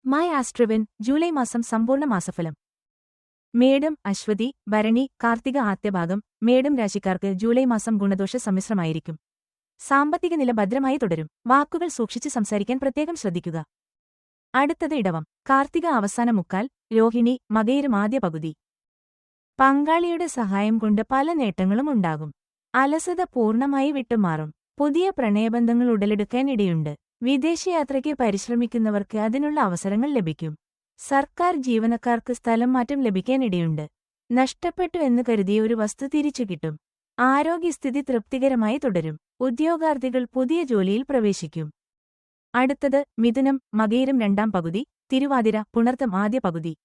My ആസ്ട്രിവൻ July മാസം സമ്പൂർണ്ണ മാസഫലം. മേടം, അശ്വതി, ഭരണി, കാർത്തിക ആദ്യഭാഗം. മേടം രാശിക്കാർക്ക് ജൂലൈ മാസം ഗുണദോഷ സമ്മിശ്രമായിരിക്കും. സാമ്പത്തിക നില ഭദ്രമായി തുടരും. വാക്കുകൾ സൂക്ഷിച്ച് സംസാരിക്കാൻ പ്രത്യേകം ശ്രദ്ധിക്കുക. അടുത്തത് ഇടവം. കാർത്തിക അവസാന മുക്കാൽ, രോഹിണി, മകയിരം ആദ്യ പകുതി. പങ്കാളിയുടെ സഹായം കൊണ്ട് പല നേട്ടങ്ങളും ഉണ്ടാകും. അലസത പൂർണ്ണമായി വിട്ടുമാറും. പുതിയ പ്രണയബന്ധങ്ങൾ ഉടലെടുക്കാൻ ഇടയുണ്ട്. വിദേശയാത്രയ്ക്ക് പരിശ്രമിക്കുന്നവർക്ക് അതിനുള്ള അവസരങ്ങൾ ലഭിക്കും. സർക്കാർ ജീവനക്കാർക്ക് സ്ഥലം മാറ്റം ലഭിക്കാനിടയുണ്ട്. നഷ്ടപ്പെട്ടു എന്ന് കരുതിയ ഒരു വസ്തു തിരിച്ചു കിട്ടും. ആരോഗ്യസ്ഥിതി തൃപ്തികരമായി തുടരും. ഉദ്യോഗാർത്ഥികൾ പുതിയ ജോലിയിൽ പ്രവേശിക്കും. അടുത്തത് മിഥുനം, മകയിരം രണ്ടാം പകുതി, തിരുവാതിര, പുണർത്തം ആദ്യ പകുതി.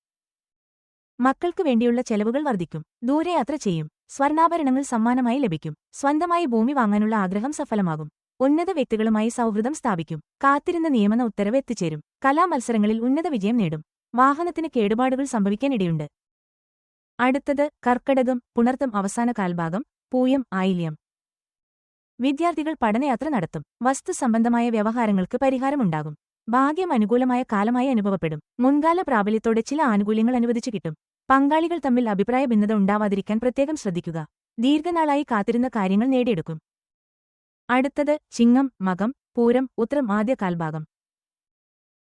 മക്കൾക്ക് വേണ്ടിയുള്ള ചെലവുകൾ വർദ്ധിക്കും. ദൂരയാത്ര ചെയ്യും. സ്വർണ്ണാഭരണങ്ങൾ സമ്മാനമായി ലഭിക്കും. സ്വന്തമായി ഭൂമി വാങ്ങാനുള്ള ആഗ്രഹം സഫലമാകും. ഉന്നത വ്യക്തികളുമായി സൗഹൃദം സ്ഥാപിക്കും. കാത്തിരുന്ന നിയമന ഉത്തരവ് എത്തിച്ചേരും. കലാമത്സരങ്ങളിൽ ഉന്നത വിജയം നേടും. വാഹനത്തിന് കേടുപാടുകൾ സംഭവിക്കാനിടയുണ്ട്. അടുത്തത് കർക്കടകം, പുണർത്തം അവസാന കാൽഭാഗം, പൂയം, ആയില്യം. വിദ്യാർത്ഥികൾ പഠനയാത്ര നടത്തും. വസ്തു സംബന്ധമായ വ്യവഹാരങ്ങൾക്ക് പരിഹാരമുണ്ടാകും. ഭാഗ്യം അനുകൂലമായ കാലമായി അനുഭവപ്പെടും. മുൻകാല പ്രാബല്യത്തോടെ ചില ആനുകൂല്യങ്ങൾ അനുവദിച്ചു കിട്ടും. പങ്കാളികൾ തമ്മിൽ അഭിപ്രായ ഭിന്നത ഉണ്ടാവാതിരിക്കാൻ പ്രത്യേകം ശ്രദ്ധിക്കുക. ദീർഘനാളായി കാത്തിരുന്ന കാര്യങ്ങൾ നേടിയെടുക്കും. അടുത്തത് ചിങ്ങം, മകം, പൂരം, ഉത്രം ആദ്യ കാൽഭാഗം.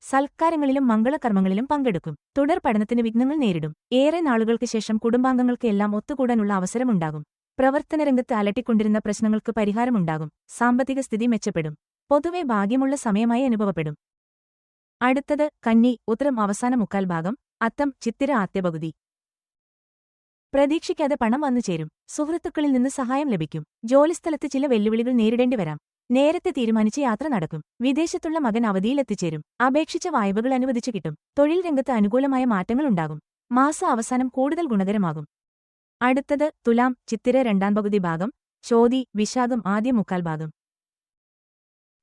സൽക്കാരങ്ങളിലും മംഗളകർമ്മങ്ങളിലും പങ്കെടുക്കും. തുടർ പഠനത്തിന് വിഘ്നങ്ങൾ നേരിടും. ഏറെ നാളുകൾക്ക് ശേഷം കുടുംബാംഗങ്ങൾക്ക് എല്ലാം ഒത്തുകൂടാനുള്ള അവസരമുണ്ടാകും. പ്രവർത്തനരംഗത്ത് അലട്ടിക്കൊണ്ടിരുന്ന പ്രശ്നങ്ങൾക്ക് പരിഹാരമുണ്ടാകും. സാമ്പത്തിക സ്ഥിതി മെച്ചപ്പെടും. പൊതുവെ ഭാഗ്യമുള്ള സമയമായി അനുഭവപ്പെടും. അടുത്തത് കന്നി, ഉത്രം അവസാന മുക്കാൽ ഭാഗം, അത്തം, ചിത്തിര ആദ്യപകുതി. പ്രതീക്ഷിക്കാതെ പണം വന്നു ചേരും. സുഹൃത്തുക്കളിൽ നിന്ന് സഹായം ലഭിക്കും. ജോലിസ്ഥലത്ത് ചില വെല്ലുവിളികൾ നേരിടേണ്ടി വരാം. നേരത്തെ തീരുമാനിച്ച് യാത്ര നടക്കും. വിദേശത്തുള്ള മകൻ അവധിയിലെത്തിച്ചേരും. അപേക്ഷിച്ച വായ്പകൾ അനുവദിച്ചു കിട്ടും. തൊഴിൽ രംഗത്ത് അനുകൂലമായ മാറ്റങ്ങളുണ്ടാകും. മാസ അവസാനം കൂടുതൽ ഗുണകരമാകും. അടുത്തത് തുലാം, ചിത്തിര രണ്ടാം പകുതി ഭാഗം, ചോതി, വിശാഖം ആദ്യ മുക്കാൽ ഭാഗം.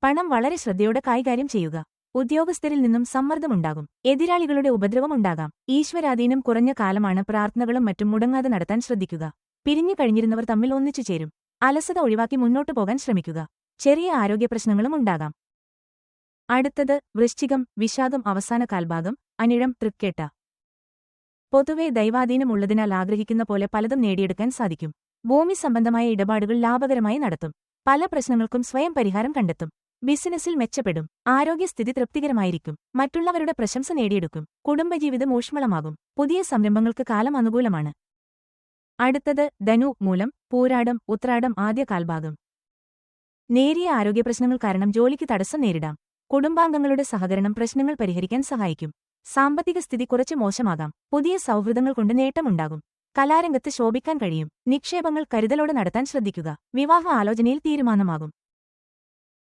പണം വളരെ ശ്രദ്ധയോടെ കൈകാര്യം ചെയ്യുക. ഉദ്യോഗസ്ഥരിൽ നിന്നും സമ്മർദ്ദമുണ്ടാകും. എതിരാളികളുടെ ഉപദ്രവമുണ്ടാകാം. ഈശ്വരാധീനം കുറഞ്ഞ കാലമാണ്. പ്രാർത്ഥനകളും മറ്റും മുടങ്ങാതെ നടത്താൻ ശ്രദ്ധിക്കുക. പിരിഞ്ഞു കഴിഞ്ഞിരുന്നവർ തമ്മിൽ ഒന്നിച്ചു ചേരും. അലസത ഒഴിവാക്കി മുന്നോട്ടു പോകാൻ ശ്രമിക്കുക. ചെറിയ ആരോഗ്യപ്രശ്നങ്ങളും ഉണ്ടാകാം. അടുത്തത് വൃശ്ചികം, വിശാഖം അവസാന കാൽഭാഗം, അനിഴം, തൃക്കേട്ട. പൊതുവെ ദൈവാധീനമുള്ളതിനാൽ ആഗ്രഹിക്കുന്ന പോലെ പലതും നേടിയെടുക്കാൻ സാധിക്കും. ഭൂമി സംബന്ധമായ ഇടപാടുകൾ ലാഭകരമായി നടത്തും. പല പ്രശ്നങ്ങൾക്കും സ്വയം പരിഹാരം കണ്ടെത്തും. ബിസിനസ്സിൽ മെച്ചപ്പെടും. ആരോഗ്യസ്ഥിതി തൃപ്തികരമായിരിക്കും. മറ്റുള്ളവരുടെ പ്രശംസ നേടിയെടുക്കും. കുടുംബജീവിതം ഊഷ്മളമാകും. പുതിയ സംരംഭങ്ങൾക്ക് കാലം അനുകൂലമാണ്. അടുത്തത് ധനു, മൂലം, പൂരാടം, ഉത്രാടം ആദ്യ കാൽഭാഗം. നേരിയ ആരോഗ്യപ്രശ്നങ്ങൾ കാരണം ജോലിക്ക് തടസ്സം നേരിടാം. കുടുംബാംഗങ്ങളുടെ സഹകരണം പ്രശ്നങ്ങൾ പരിഹരിക്കാൻ സഹായിക്കും. സാമ്പത്തിക സ്ഥിതി കുറച്ച് മോശമാകാം. പുതിയ സൗഹൃദങ്ങൾ കൊണ്ട് നേട്ടമുണ്ടാകും. കലാരംഗത്ത് ശോഭിക്കാൻ കഴിയും. നിക്ഷേപങ്ങൾ കരുതലോടെ നടത്താൻ ശ്രദ്ധിക്കുക. വിവാഹ ആലോചനയിൽ തീരുമാനമാകും.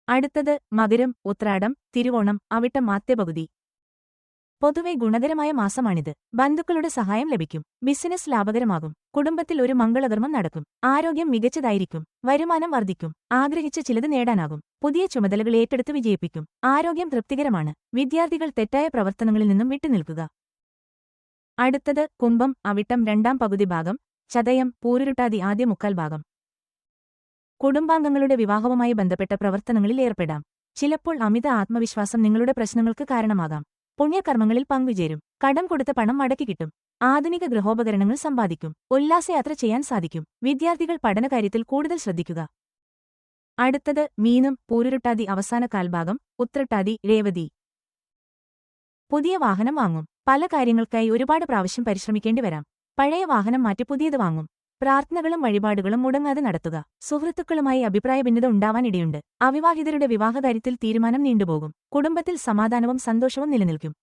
അടുത്തത് മകരം, ഉത്രാടം, തിരുവോണം, അവിട്ടം ആദ്യപകുതി. പൊതുവെ ഗുണകരമായ മാസമാണിത്. ബന്ധുക്കളുടെ സഹായം ലഭിക്കും. ബിസിനസ് ലാഭകരമാകും. കുടുംബത്തിൽ ഒരു മംഗളകർമ്മം നടക്കും. ആരോഗ്യം മികച്ചതായിരിക്കും. വരുമാനം വർദ്ധിക്കും. ആഗ്രഹിച്ച ചിലത് നേടാനാകും. പുതിയ ചുമതലകൾ ഏറ്റെടുത്ത് വിജയിപ്പിക്കും. ആരോഗ്യം തൃപ്തികരമാണ്. വിദ്യാർത്ഥികൾ തെറ്റായ പ്രവർത്തനങ്ങളിൽ നിന്നും വിട്ടുനിൽക്കുക. അടുത്തത് കുംഭം, അവിട്ടം രണ്ടാം പകുതി ഭാഗം, ചതയം, പൂരുരുട്ടാതി ആദ്യ മുക്കാൽ ഭാഗം. കുടുംബാംഗങ്ങളുടെ വിവാഹവുമായി ബന്ധപ്പെട്ട പ്രവർത്തനങ്ങളിൽ ഏർപ്പെടാം. ചിലപ്പോൾ അമിത ആത്മവിശ്വാസം നിങ്ങളുടെ പ്രശ്നങ്ങൾക്ക് കാരണമാകാം. പുണ്യകർമ്മങ്ങളിൽ പങ്കുചേരും. കടം കൊടുത്ത പണം മടക്കി കിട്ടും. ആധുനിക ഗൃഹോപകരണങ്ങൾ സമ്പാദിക്കും. ഉല്ലാസയാത്ര ചെയ്യാൻ സാധിക്കും. വിദ്യാർത്ഥികൾ പഠനകാര്യത്തിൽ കൂടുതൽ ശ്രദ്ധിക്കുക. അടുത്തത് മീനം, പൂരുരുട്ടാതി അവസാന കാൽഭാഗം, ഉത്രട്ടാതി, രേവതി. പുതിയ വാഹനം വാങ്ങും. പല കാര്യങ്ങൾക്കായി ഒരുപാട് പ്രാവശ്യം പരിശ്രമിക്കേണ്ടി വരാം. പഴയ വാഹനം മാറ്റി പുതിയത് വാങ്ങും. പ്രാർത്ഥനകളും വഴിപാടുകളും മുടങ്ങാതെ നടത്തുക. സുഹൃത്തുക്കളുമായി അഭിപ്രായ ഭിന്നത ഉണ്ടാവാനിടയുണ്ട്. അവിവാഹിതരുടെ വിവാഹകാര്യത്തിൽ തീരുമാനം നീണ്ടുപോകും. കുടുംബത്തിൽ സമാധാനവും സന്തോഷവും നിലനിൽക്കും.